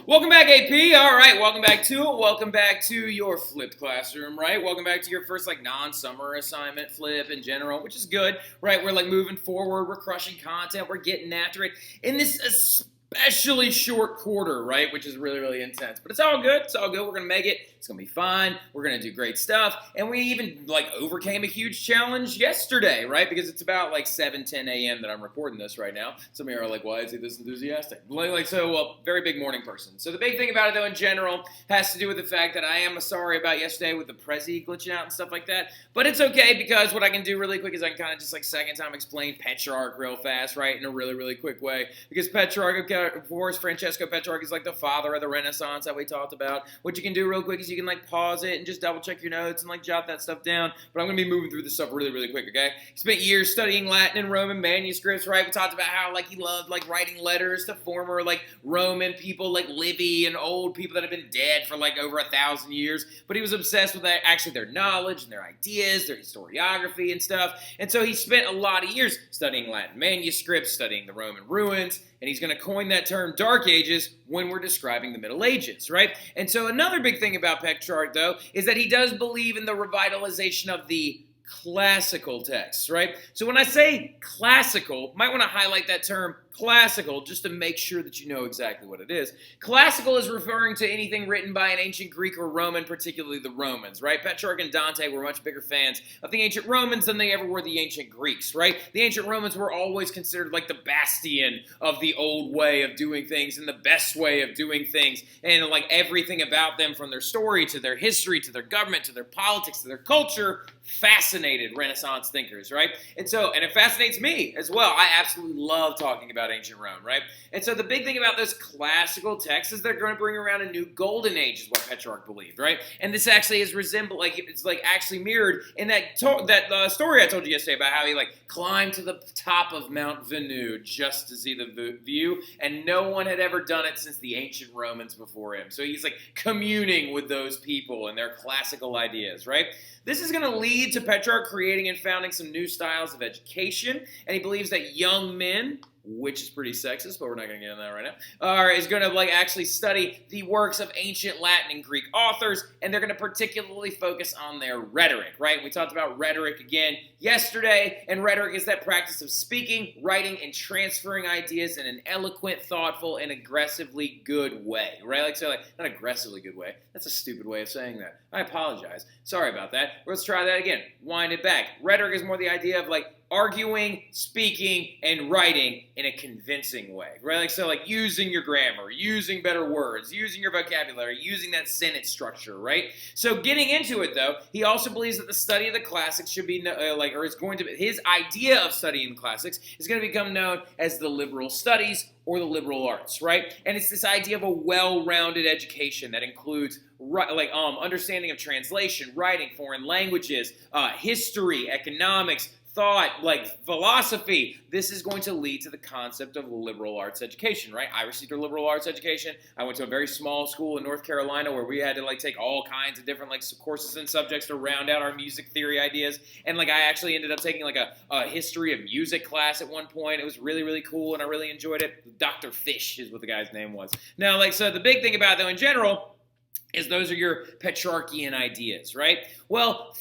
Welcome back, AP. All right, welcome back to it. Welcome back to your flipped classroom, right? Welcome back to your first, non-summer assignment flip in general, which is good, right? We're, moving forward. We're crushing content. We're getting after it in this especially short quarter, right? Which is really, really intense. But it's all good. It's all good. We're going to make it. It's going to be fine. We're going to do great stuff. And we even, overcame a huge challenge yesterday, right? Because it's about, 7, 10 a.m. that I'm recording this right now. Some of you are like, why is he this enthusiastic? Very big morning person. So the big thing about it, though, in general, has to do with the fact that I am sorry about yesterday with the Prezi glitching out and stuff like that. But it's okay because what I can do really quick is I can kind of just, second time explain Petrarch real fast, right? In a really, really quick way. Because Petrarch, of course, Francesco Petrarch is, the father of the Renaissance that we talked about. What you can do real quick is you can, pause it and just double-check your notes and, jot that stuff down. But I'm going to be moving through this stuff really, really quick, okay? He spent years studying Latin and Roman manuscripts, right? We talked about how, he loved, writing letters to former, Roman people, Livy and old people that have been dead for, over 1,000 years. But he was obsessed with, actually, their knowledge and their ideas, their historiography and stuff. And so he spent a lot of years studying Latin manuscripts, studying the Roman ruins, and he's going to coin that term Dark Ages when we're describing the Middle Ages, right? And so another big thing about Petrarch, though, is that he does believe in the revitalization of the classical texts, right? So when I say classical, might want to highlight that term classical just to make sure that you know exactly what it is. Classical is referring to anything written by an ancient Greek or Roman, particularly the Romans, right? Petrarch and Dante were much bigger fans of the ancient Romans than they ever were the ancient Greeks, right? The ancient Romans were always considered the bastion of the old way of doing things and the best way of doing things, and everything about them, from their story to their history to their government to their politics to their culture, fascinated Renaissance thinkers, right? And it fascinates me as well. I absolutely love talking about ancient Rome, right? And so the big thing about those classical texts is they're going to bring around a new golden age, is what Petrarch believed, right? And this actually is actually mirrored in that story I told you yesterday about how he climbed to the top of Mount Venu just to see the view, and no one had ever done it since the ancient Romans before him. So he's communing with those people and their classical ideas, right? This is going to lead to Petrarch creating and founding some new styles of education, and he believes that young men, which is pretty sexist, but we're not going to get into that right now, is going to actually study the works of ancient Latin and Greek authors, and they're going to particularly focus on their rhetoric, right? We talked about rhetoric again yesterday, and rhetoric is that practice of speaking, writing, and transferring ideas in an eloquent, thoughtful, and aggressively good way, right? Not aggressively good way. That's a stupid way of saying that. I apologize. Sorry about that. Let's try that again. Wind it back. Rhetoric is more the idea of arguing, speaking, and writing in a convincing way, right? Using your grammar, using better words, using your vocabulary, using that sentence structure, right? So getting into it, though, he also believes that the study of the classics should be, his idea of studying the classics is going to become known as the liberal studies or the liberal arts, right? And it's this idea of a well-rounded education that includes understanding of translation, writing, foreign languages, history, economics, thought, philosophy. This is going to lead to the concept of liberal arts education, right? I received a liberal arts education. I went to a very small school in North Carolina where we had to take all kinds of different courses and subjects to round out our music theory ideas. And I actually ended up taking a history of music class at one point. It was really, really cool, and I really enjoyed it. Dr. Fish is what the guy's name was. Now, so the big thing about it, though, in general, is those are your Petrarchian ideas, right? Well,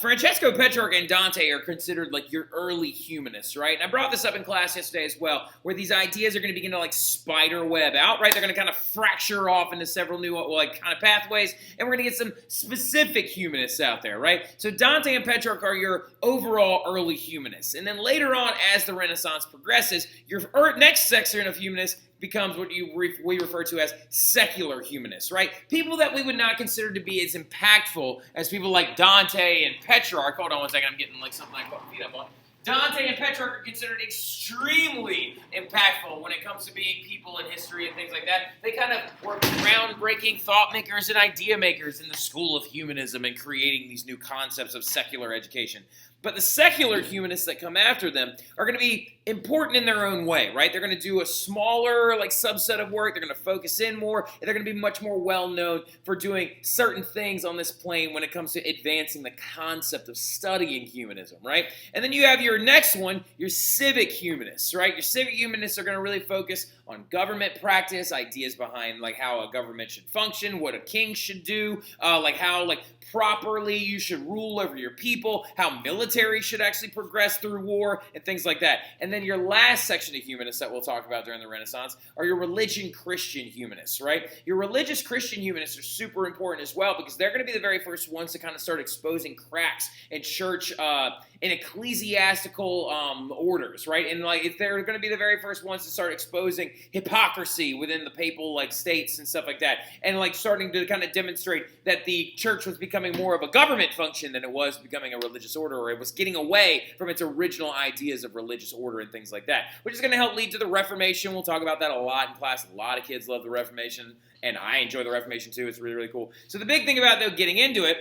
Francesco Petrarch and Dante are considered your early humanists, right? And I brought this up in class yesterday as well, where these ideas are going to begin to spider web out, right? They're going to kind of fracture off into several new kind of pathways, and we're going to get some specific humanists out there, right? So Dante and Petrarch are your overall early humanists, and then later on, as the Renaissance progresses, your next section of humanists becomes what we refer to as secular humanists, right? People that we would not consider to be as impactful as people like Dante and Petrarch. Hold on one second, I'm getting something I put my feet up on. Dante and Petrarch are considered extremely impactful when it comes to being people in history and things like that. They kind of were groundbreaking thought makers and idea makers in the school of humanism and creating these new concepts of secular education. But the secular humanists that come after them are going to be important in their own way, right? They're going to do a smaller subset of work. They're going to focus in more, and they're going to be much more well-known for doing certain things on this plane when it comes to advancing the concept of studying humanism, right? And then you have your next one, your civic humanists, right? Your civic humanists are going to really focus on government practice, ideas behind how a government should function, what a king should do, how properly you should rule over your people, how military should actually progress through war, and things like that. And then your last section of humanists that we'll talk about during the Renaissance are your religion Christian humanists, right? Your religious Christian humanists are super important as well because they're going to be the very first ones to kind of start exposing cracks in church in ecclesiastical orders, right? And they're going to be the very first ones to start exposing hypocrisy within the papal states and stuff like that, and starting to kind of demonstrate that the church was becoming more of a government function than it was becoming a religious order, or it was getting away from its original ideas of religious order and things like that, which is going to help lead to the Reformation. We'll talk about that a lot in class. A lot of kids love the Reformation, and I enjoy the Reformation too. It's really, really cool. So the big thing about, though, getting into it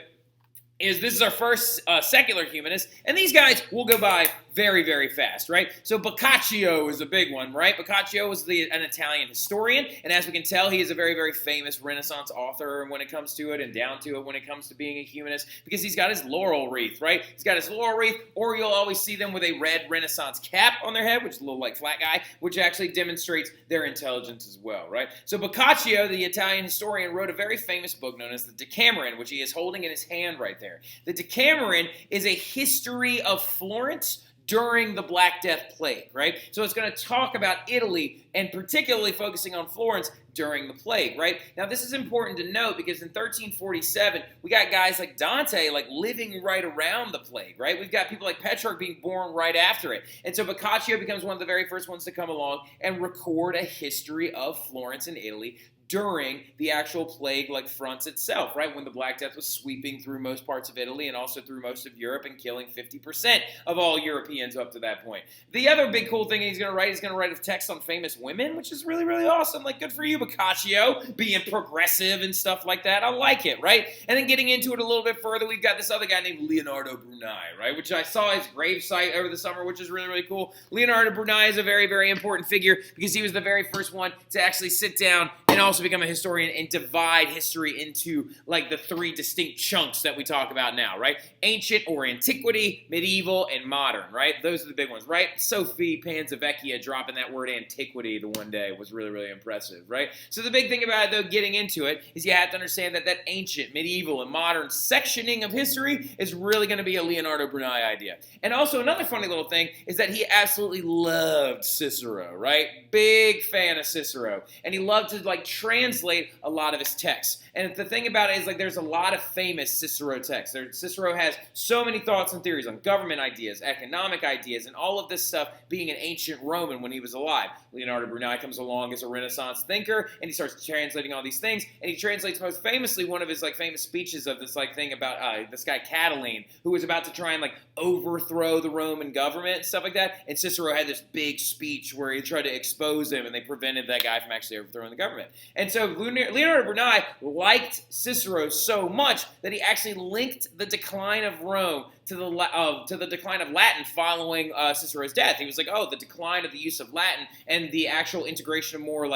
is this is our first secular humanist, and these guys will go by very, very fast, right? So Boccaccio is a big one, right? Boccaccio was an Italian historian, and as we can tell, he is a very, very famous Renaissance author when it comes to it, and down to it when it comes to being a humanist, because he's got his laurel wreath, right? He's got his laurel wreath, or you'll always see them with a red Renaissance cap on their head, which is a little flat guy, which actually demonstrates their intelligence as well, right? So Boccaccio, the Italian historian, wrote a very famous book known as the Decameron, which he is holding in his hand right there. The Decameron is a history of Florence during the Black Death Plague, right? So it's going to talk about Italy and particularly focusing on Florence during the plague, right? Now, this is important to note because in 1347, we got guys like Dante living right around the plague, right? We've got people like Petrarch being born right after it. And so Boccaccio becomes one of the very first ones to come along and record a history of Florence and Italy during the actual plague fronts itself, right? When the Black Death was sweeping through most parts of Italy and also through most of Europe and killing 50% of all Europeans up to that point. The other big cool thing he's going to write a text on famous women, which is really, really awesome. Good for you, Boccaccio, being progressive and stuff like that. I like it, right? And then getting into it a little bit further, we've got this other guy named Leonardo Brunei, right? Which I saw his gravesite over the summer, which is really, really cool. Leonardo Brunei is a very, very important figure because he was the very first one to actually sit down and also become a historian and divide history into the three distinct chunks that we talk about now, right? Ancient or antiquity, medieval, and modern, right? Those are the big ones, right? Sophie Panzavecchia dropping that word antiquity the one day was really, really impressive, right? So the big thing about it, though, getting into it, is you have to understand that ancient, medieval, and modern sectioning of history is really going to be a Leonardo Brunei idea. And also another funny little thing is that he absolutely loved Cicero, right? Big fan of Cicero. And he loved to translate a lot of his texts. And the thing about it is there's a lot of famous Cicero texts. Cicero has so many thoughts and theories on government ideas, economic ideas, and all of this stuff being an ancient Roman when he was alive. Leonardo Brunei comes along as a Renaissance thinker, and he starts translating all these things, and he translates most famously one of his famous speeches of this thing about this guy Catiline, who was about to try and overthrow the Roman government and stuff like that. And Cicero had this big speech where he tried to expose him, and they prevented that guy from actually overthrowing the government. And so Leonardo Brunei liked Cicero so much that he actually linked the decline of Rome to the decline of Latin following Cicero's death. He was the decline of the use of Latin and the actual integration of more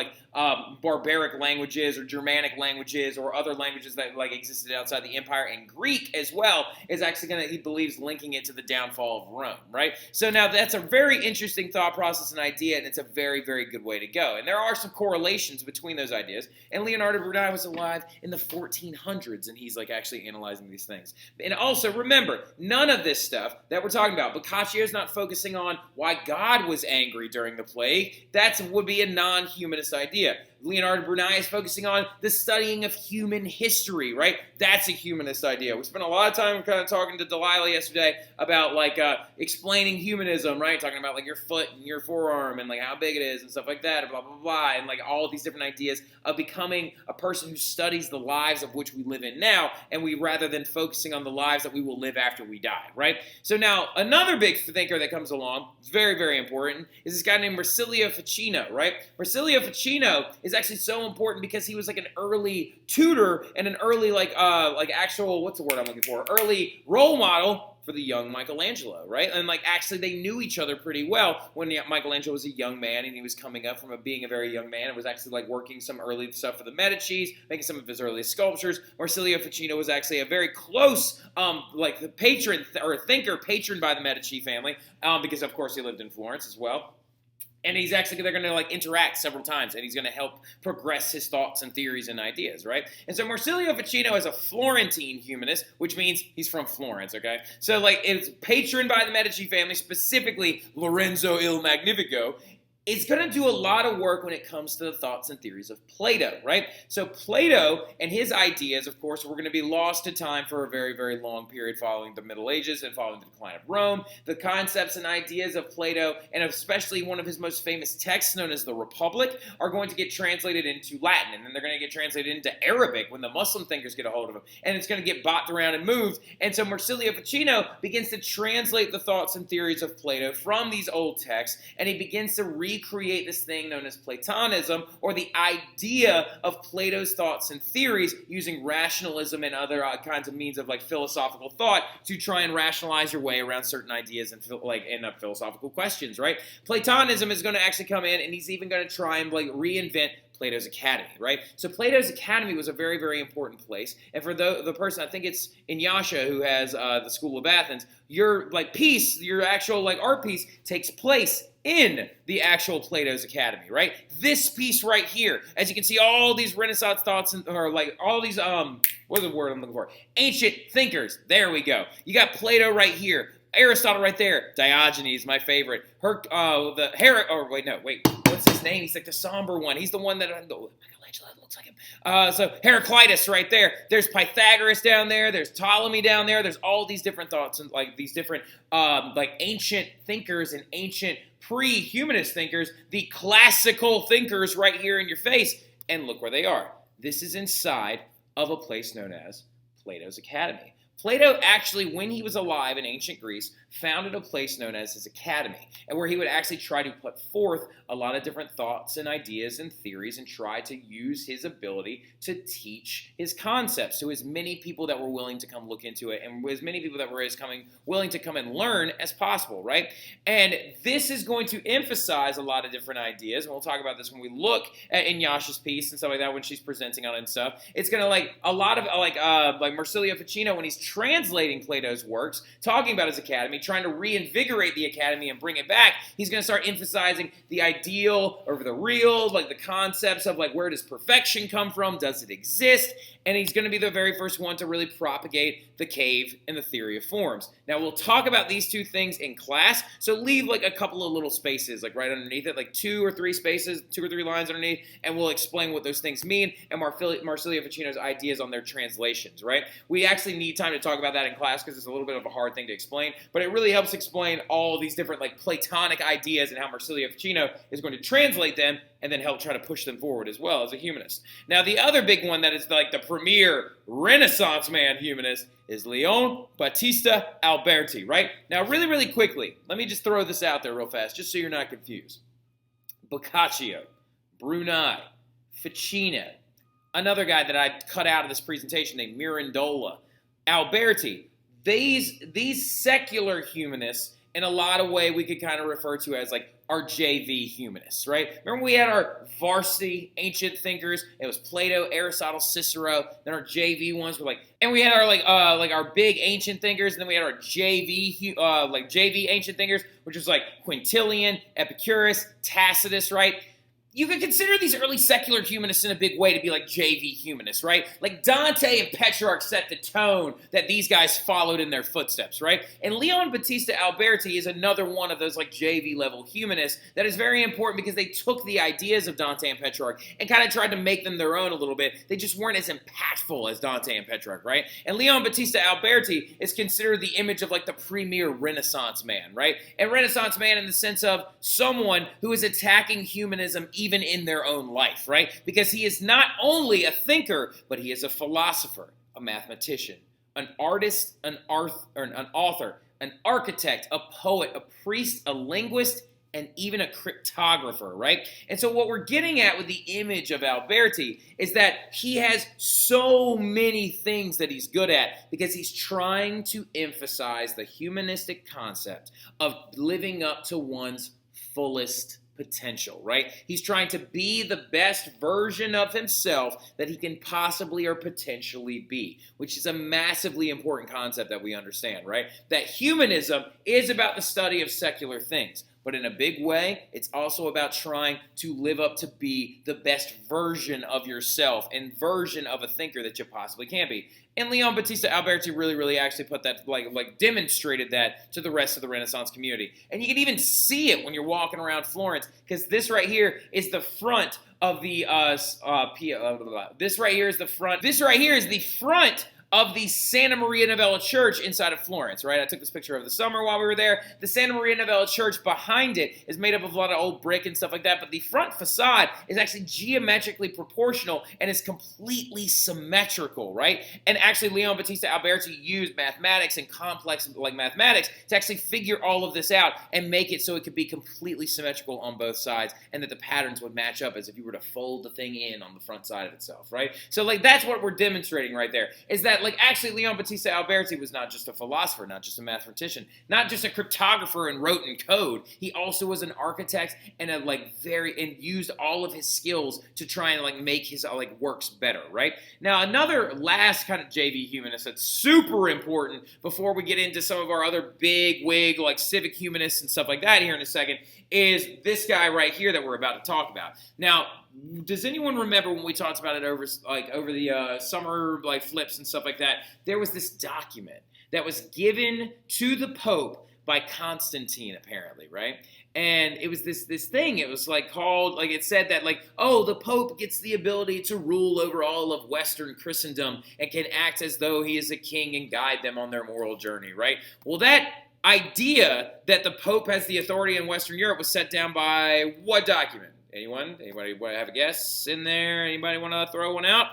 barbaric languages or Germanic languages or other languages that existed outside the empire, and Greek as well is actually he believes, linking it to the downfall of Rome, right? So now that's a very interesting thought process and idea, and it's a very, very good way to go. And there are some correlations between those ideas. And Leonardo Brunei was alive in the 1400s, and he's actually analyzing these things. And also remember, none of this stuff that we're talking about, Boccaccio is not focusing on why God was angry during the plague. That would be a non-humanist idea. Leonardo Brunei is focusing on the studying of human history, right? That's a humanist idea. We spent a lot of time kind of talking to Delilah yesterday about explaining humanism, right? Talking about your foot and your forearm and how big it is and stuff like that, and blah, blah, blah, and all of these different ideas of becoming a person who studies the lives of which we live in now, and we rather than focusing on the lives that we will live after we die, right? So now another big thinker that comes along, very, very important, is this guy named Marcelio Pacino, right? Marcelio Pacino is actually so important because he was an early tutor and an early actual, what's the word I'm looking for? Early role model for the young Michelangelo, right? And like actually they knew each other pretty well when Michelangelo was a young man and he was coming up from being a very young man and was actually like working some early stuff for the Medicis, making some of his earliest sculptures. Marcelio Pacino was actually a very close like the patron or thinker patroned by the Medici family because of course he lived in Florence as well. And they're going to like interact several times, and he's going to help progress his thoughts and theories and ideas, right? And so Marcelio Pacino is a Florentine humanist, which means he's from Florence, okay? So like it's patroned by the Medici family, specifically Lorenzo il Magnifico. It's going to do a lot of work when it comes to the thoughts and theories of Plato, right? So Plato and his ideas, of course, were going to be lost to time for a very, very long period following the Middle Ages and following the decline of Rome. The concepts and ideas of Plato, and especially one of his most famous texts known as the Republic, are going to get translated into Latin, and then they're going to get translated into Arabic when the Muslim thinkers get a hold of them, and it's going to get bopped around and moved. And so Marcelio Pacino begins to translate the thoughts and theories of Plato from these old texts, and he begins to recreate this thing known as Platonism, or the idea of Plato's thoughts and theories using rationalism and other kinds of means of like philosophical thought to try and rationalize your way around certain ideas and philosophical questions, right? Platonism is going to actually come in, and he's even going to try and like reinvent Plato's Academy, right? So Plato's Academy was a very, very important place. And for the person, I think it's Inyasha who has the School of Athens, your like piece, your actual like art piece takes place in the actual Plato's Academy, right? This piece right here, as you can see, all these Renaissance thoughts or like all these what's the word I'm looking for? Ancient thinkers. There we go. You got Plato right here. Aristotle right there. Diogenes, my favorite. What's his name? He's like the somber one. He's the one that Michelangelo looks like him. So Heraclitus right there. There's Pythagoras down there. There's Ptolemy down there. There's all these different thoughts and like these different like ancient thinkers and ancient pre-humanist thinkers, the classical thinkers right here in your face. And look where they are. This is inside of a place known as Plato's Academy. Plato actually, when he was alive in ancient Greece, founded a place known as his academy, and where he would actually try to put forth a lot of different thoughts and ideas and theories and try to use his ability to teach his concepts to as many people that were willing to come look into it and as many people that were willing to come and learn as possible, right? And this is going to emphasize a lot of different ideas, and we'll talk about this when we look at Inyasha's piece and stuff like that when she's presenting on it and stuff. It's going to like a lot of like Marcelio Pacino when he's translating Plato's works, talking about his academy, trying to reinvigorate the academy and bring it back, he's going to start emphasizing the ideal over the real, like the concepts of like where does perfection come from, does it exist, and he's going to be the very first one to really propagate the cave and the theory of forms. Now we'll talk about these two things in class, so leave like a couple of little spaces like right underneath it, like 2 or 3 spaces, 2 or 3 lines underneath, and we'll explain what those things mean and Marcelio Pacino's ideas on their translations, right? We actually need time to talk about that in class because it's a little bit of a hard thing to explain, but it really helps explain all these different like Platonic ideas and how Marcelio Pacino is going to translate them and then help try to push them forward as well as a humanist. Now, the other big one that is like the premier Renaissance man humanist is Leon Batista Alberti, right? Now, really, really quickly, let me just throw this out there real fast, just so you're not confused. Boccaccio, Brunei, Ficino, another guy that I cut out of this presentation named Mirandola, Alberti, these secular humanists, in a lot of way we could kind of refer to as like our JV humanists, right? Remember we had our varsity ancient thinkers. It was Plato, Aristotle, Cicero. Then our JV ones were like, and we had our like our big ancient thinkers, and then we had our JV ancient thinkers, which was like Quintilian, Epicurus, Tacitus, right? You could consider these early secular humanists in a big way to be like JV humanists, right? Like Dante and Petrarch set the tone that these guys followed in their footsteps, right? And Leon Battista Alberti is another one of those like JV level humanists that is very important because they took the ideas of Dante and Petrarch and kind of tried to make them their own a little bit. They just weren't as impactful as Dante and Petrarch, right? And Leon Battista Alberti is considered the image of like the premier Renaissance man, right? And Renaissance man in the sense of someone who is attacking humanism even in their own life, right? Because he is not only a thinker, but he is a philosopher, a mathematician, an artist, an author, an architect, a poet, a priest, a linguist, and even a cryptographer, right? And so what we're getting at with the image of Alberti is that he has so many things that he's good at because he's trying to emphasize the humanistic concept of living up to one's fullest potential, right? He's trying to be the best version of himself that he can possibly or potentially be, which is a massively important concept that we understand, right? That humanism is about the study of secular things. But in a big way, it's also about trying to live up to be the best version of yourself and version of a thinker that you possibly can be. And Leon Battista Alberti really actually put that, demonstrated that to the rest of the Renaissance community. And you can even see it when you're walking around Florence, because this right here is the front of the, this right here is the front of the Santa Maria Novella Church inside of Florence, right? I took this picture over the summer while we were there. The Santa Maria Novella Church behind it is made up of a lot of old brick and stuff like that, but the front facade is actually geometrically proportional and is completely symmetrical, right? And actually, Leon Battista Alberti used mathematics and complex mathematics to actually figure all of this out and make it so it could be completely symmetrical on both sides and that the patterns would match up as if you were to fold the thing in on the front side of itself, right? So, that's what we're demonstrating right there, is that actually Leon Battista Alberti was not just a philosopher, not just a mathematician, not just a cryptographer and wrote in code. He also was an architect and used all of his skills to try and make his works better, right? Now, another last kind of JV humanist that's super important before we get into some of our other big wig civic humanists and stuff like that here in a second is this guy right here that we're about to talk about. Now, does anyone remember when we talked about it over the summer flips and stuff like that? There was this document that was given to the Pope by Constantine, apparently, right? And it was this thing. It was called it said that the Pope gets the ability to rule over all of Western Christendom and can act as though he is a king and guide them on their moral journey, right? Well, that idea that the Pope has the authority in Western Europe was set down by what document? Anybody have a guess in there? Anybody want to throw one out?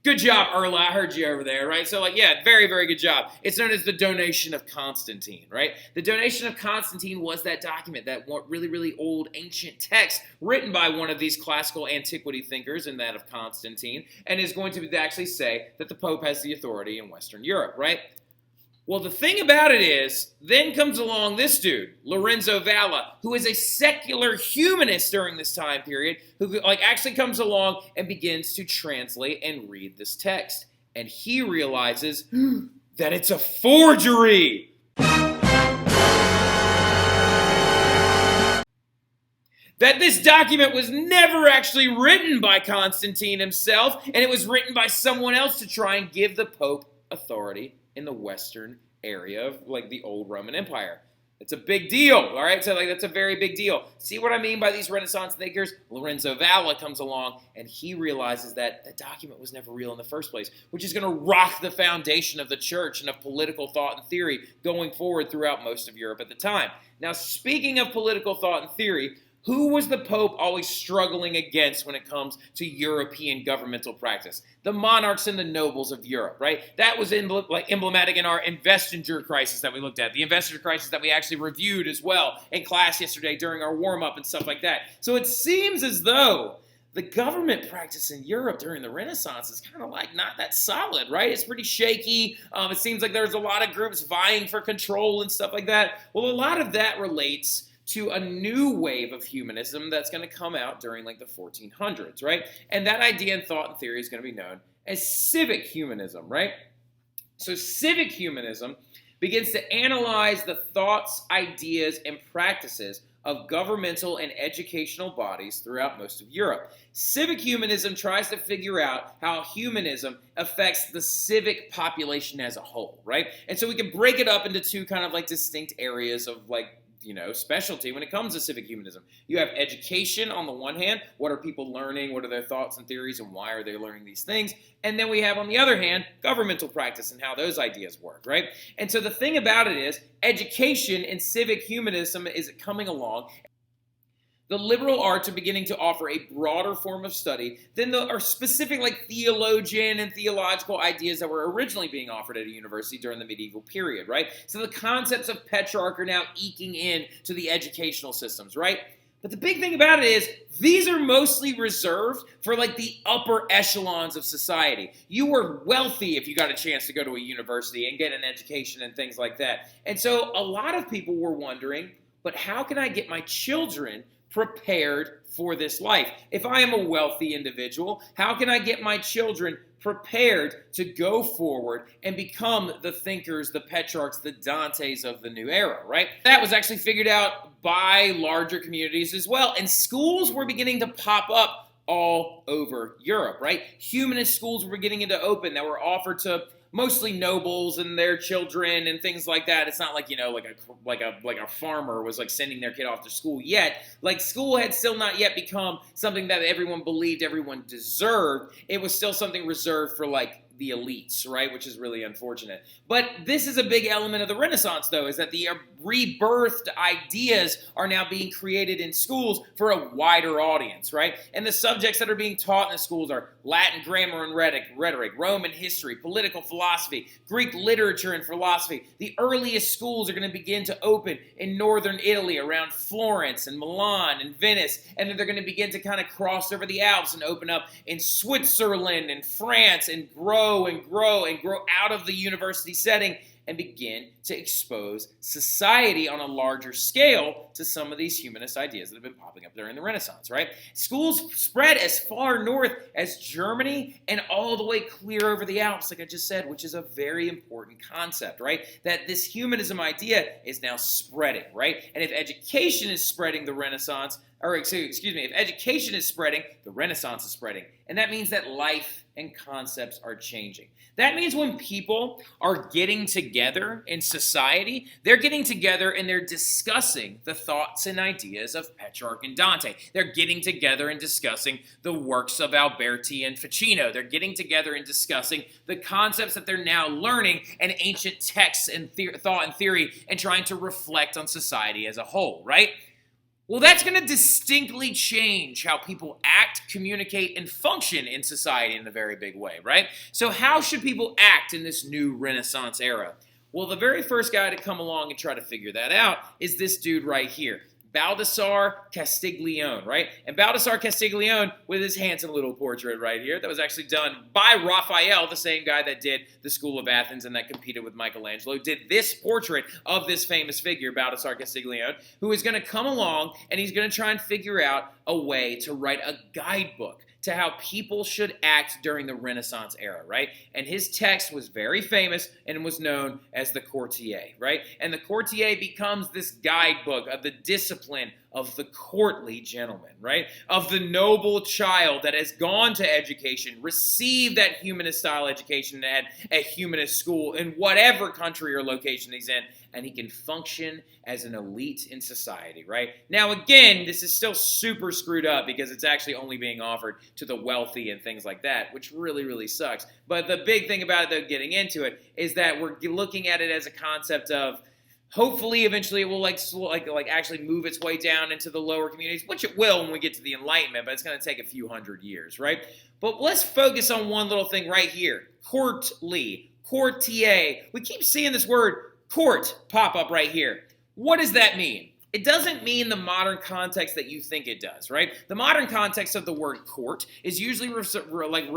Good job, Erla. I heard you over there, right? So, very, very good job. It's known as the Donation of Constantine, right? The Donation of Constantine was that document, that really, really old ancient text written by one of these classical antiquity thinkers, and that of Constantine, and is going to actually say that the Pope has the authority in Western Europe, right? Well, the thing about it is, then comes along this dude, Lorenzo Valla, who is a secular humanist during this time period, who actually comes along and begins to translate and read this text. And he realizes that it's a forgery. That this document was never actually written by Constantine himself, and it was written by someone else to try and give the Pope authority in the western area of the old Roman Empire. It's a big deal, all right? So that's a very big deal. See what I mean by these Renaissance thinkers? Lorenzo Valla comes along and he realizes that the document was never real in the first place, which is going to rock the foundation of the church and of political thought and theory going forward throughout most of Europe at the time. Now, speaking of political thought and theory, who was the Pope always struggling against when it comes to European governmental practice? The monarchs and the nobles of Europe, right? That was emblematic in our investiture crisis that we looked at, the investiture crisis that we actually reviewed as well in class yesterday during our warm-up and stuff like that. So it seems as though the government practice in Europe during the Renaissance is kind of not that solid, right? It's pretty shaky. It seems like there's a lot of groups vying for control and stuff like that. Well, a lot of that relates to a new wave of humanism that's going to come out during the 1400s, right? And that idea and thought and theory is going to be known as civic humanism, right? So civic humanism begins to analyze the thoughts, ideas, and practices of governmental and educational bodies throughout most of Europe. Civic humanism tries to figure out how humanism affects the civic population as a whole, right? And so we can break it up into two kind of distinct areas of specialty when it comes to civic humanism. You have education on the one hand. What are people learning? What are their thoughts and theories and why are they learning these things? And then we have on the other hand, governmental practice and how those ideas work, right? And so the thing about it is education in civic humanism is coming along. The liberal arts are beginning to offer a broader form of study than the specific theologian and theological ideas that were originally being offered at a university during the medieval period, right? So the concepts of Petrarch are now eking in to the educational systems, right? But the big thing about it is these are mostly reserved for the upper echelons of society. You were wealthy if you got a chance to go to a university and get an education and things like that. And so a lot of people were wondering, but how can I get my children prepared for this life? If I am a wealthy individual, how can I get my children prepared to go forward and become the thinkers, the Petrarchs, the Dantes of the new era, right? That was actually figured out by larger communities as well, and schools were beginning to pop up all over Europe, right? Humanist schools were beginning to open that were offered to mostly nobles and their children and things like that. It's not like a farmer was sending their kid off to school yet. School had still not yet become something that everyone believed everyone deserved. It was still something reserved for the elites, right? Which is really unfortunate. But this is a big element of the Renaissance, though, is that the rebirthed ideas are now being created in schools for a wider audience, right? And the subjects that are being taught in the schools are Latin grammar and rhetoric, Roman history, political philosophy, Greek literature and philosophy. The earliest schools are going to begin to open in northern Italy around Florence and Milan and Venice, and then they're going to begin to kind of cross over the Alps and open up in Switzerland and France and grow out of the university setting and begin to expose society on a larger scale to some of these humanist ideas that have been popping up during the Renaissance, right? Schools spread as far north as Germany and all the way clear over the Alps, like I just said, which is a very important concept, right? That this humanism idea is now spreading, right? And if education is spreading the Renaissance, if education is spreading, the Renaissance is spreading. And that means that life and concepts are changing. That means when people are getting together in society, they're getting together and they're discussing the thoughts and ideas of Petrarch and Dante. They're getting together and discussing the works of Alberti and Ficino. They're getting together and discussing the concepts that they're now learning and ancient texts and thought and theory and trying to reflect on society as a whole, right? Well, that's going to distinctly change how people act, communicate, and function in society in a very big way, right? So how should people act in this new Renaissance era? Well, the very first guy to come along and try to figure that out is this dude right here, Baldassare Castiglione, right? And Baldassare Castiglione with his handsome little portrait right here that was actually done by Raphael, the same guy that did the School of Athens and that competed with Michelangelo, did this portrait of this famous figure, Baldassare Castiglione, who is going to come along and he's going to try and figure out a way to write a guidebook to how people should act during the Renaissance era, right? And his text was very famous and was known as the Courtier, right? And the Courtier becomes this guidebook of the discipline of the courtly gentleman, right? Of the noble child that has gone to education, received that humanist-style education at a humanist school in whatever country or location he's in, and he can function as an elite in society, right? Now, again, this is still super screwed up because it's actually only being offered to the wealthy and things like that, which really, really sucks. But the big thing about it, though, getting into it, is that we're looking at it as a concept of hopefully, eventually, it will actually move its way down into the lower communities, which it will when we get to the Enlightenment, but it's going to take a few hundred years, right? But let's focus on one little thing right here: courtly, courtier. We keep seeing this word court pop up right here. What does that mean? It doesn't mean the modern context that you think it does, right? The modern context of the word court is usually referring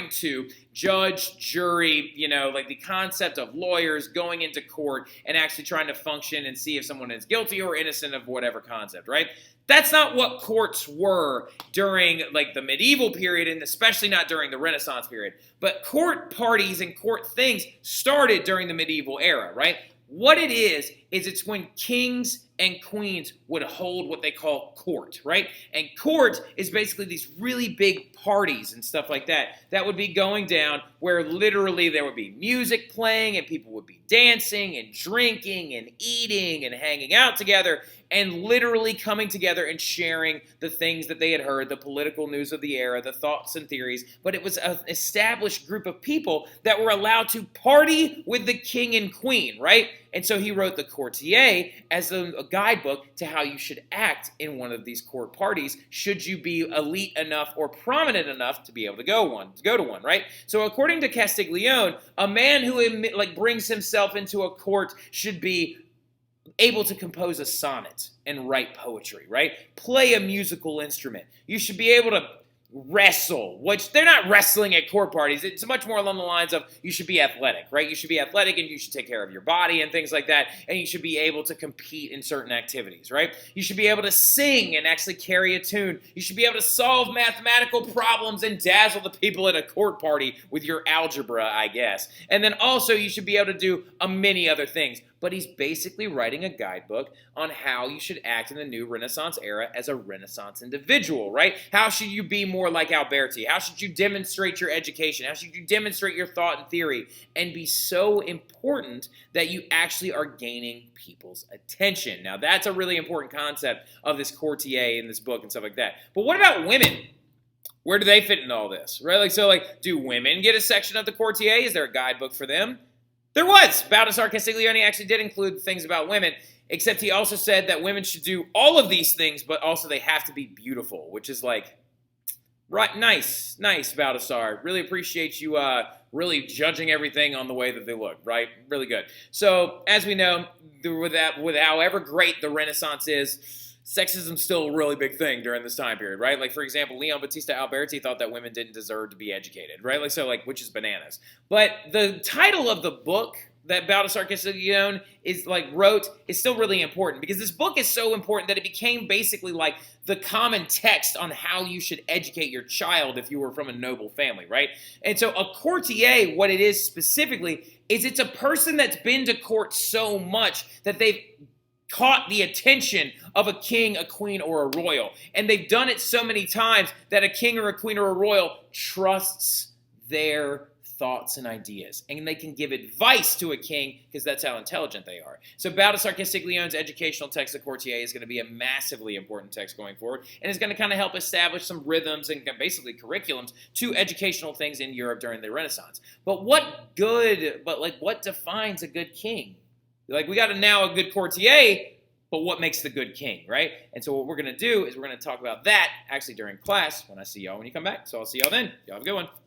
to judge, jury, the concept of lawyers going into court and actually trying to function and see if someone is guilty or innocent of whatever concept, right? That's not what courts were during the medieval period, and especially not during the Renaissance period. But court parties and court things started during the medieval era, right? What it is it's when kings and queens would hold what they call court, right? And court is basically these really big parties and stuff like that that would be going down where literally there would be music playing and people would be dancing and drinking and eating and hanging out together and literally coming together and sharing the things that they had heard, the political news of the era, the thoughts and theories. But it was an established group of people that were allowed to party with the king and queen, right? And so he wrote the courtier as a guidebook to how you should act in one of these court parties should you be elite enough or prominent enough to be able to go to one, right? So according to Castiglione, a man who brings himself into a court should be able to compose a sonnet and write poetry, right? Play a musical instrument. You should be able to wrestle, which they're not wrestling at court parties. It's much more along the lines of you should be athletic, right? You should be athletic and you should take care of your body and things like that, and you should be able to compete in certain activities, right? You should be able to sing and actually carry a tune. You should be able to solve mathematical problems and dazzle the people at a court party with your algebra, I guess. And then also you should be able to do many other things. But he's basically writing a guidebook on how you should act in the new Renaissance era as a Renaissance individual, right? How should you be more like Alberti? How should you demonstrate your education? How should you demonstrate your thought and theory and be so important that you actually are gaining people's attention? Now, that's a really important concept of this courtier in this book and stuff like that. But what about women? Where do they fit in all this, right? Do women get a section of the courtier? Is there a guidebook for them? There was. Baldassare Castiglione actually did include things about women, except he also said that women should do all of these things, but also they have to be beautiful, which is right, nice, Baldassare. Really appreciate you really judging everything on the way that they look, right? Really good. So, as we know, with however great the Renaissance is, sexism's still a really big thing during this time period, right? For example, Leon Batista Alberti thought that women didn't deserve to be educated, right? Which is bananas. But the title of the book that Baldassare Castiglione wrote is still really important because this book is so important that it became basically the common text on how you should educate your child if you were from a noble family, right? And so a courtier, what it is specifically, is it's a person that's been to court so much that they've caught the attention of a king, a queen, or a royal. And they've done it so many times that a king or a queen or a royal trusts their thoughts and ideas. And they can give advice to a king because that's how intelligent they are. So Baldassare Castiglione's educational text, The Courtier, is going to be a massively important text going forward. And it's going to kind of help establish some rhythms and basically curriculums to educational things in Europe during the Renaissance. But what defines a good king? We got now a good courtier, but what makes the good king, right? And so what we're going to do is we're going to talk about that actually during class when I see y'all when you come back. So I'll see y'all then. Y'all have a good one.